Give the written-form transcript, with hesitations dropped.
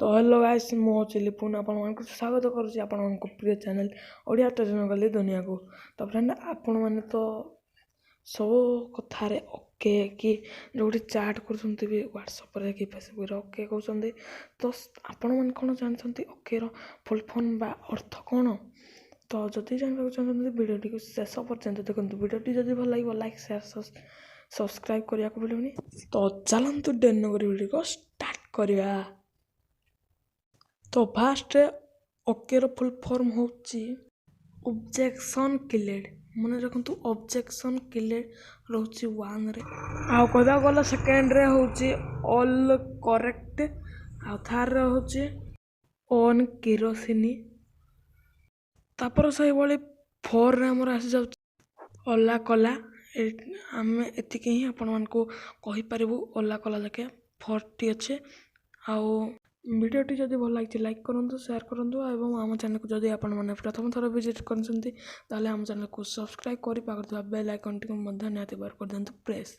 तो hello guys मो chilli पुन आपको स्वागत करुच्ची आपण प्रिय चैनल ओडिया टेलिविजन गली दुनिया को। तो फ्रेंड आपण मैंने तो सब कथार ओके कि जो चाट कर व्हाट्सएप कि फेसबुक ओके कहते तो आपण मैंने कौन जानते ओके फुल फॉर्म बा अर्थ कौन। तो जदि जानवा चाहते भिडियो शेष पर्यंत देखो भिडियो जब भल लगे लाइक शेयर सब्सक्राइब करने को भूलनी। तो चलतु डेन भिडियो को स्टार्ट करिया। तो फास्ट ओके फुल फॉर्म होची ऑब्जेक्शन क्लियर्ड मन रखु ऑब्जेक्शन क्लियर्ड रोची वन रे आ कदा गला सेकेंड रे होची ऑल करेक्ट आ थार रे होची ऑन केरोसिनी तापर सही बळे फोर रे हमर आसी जाउ ओला कला आम एतिक ही आपण मान को कहि परिबु ओला कला जाके 40 अच्छे आउ भिडियोटी जदि भल लगी लाइक करूँ शेयर करूँ और आम चैनल को जदि आपण मैंने प्रथम थर विजिट कर आम चैनल को सब्सक्राइब कर बेल आइकन टी निहाती बार कर दिंतु प्रेस।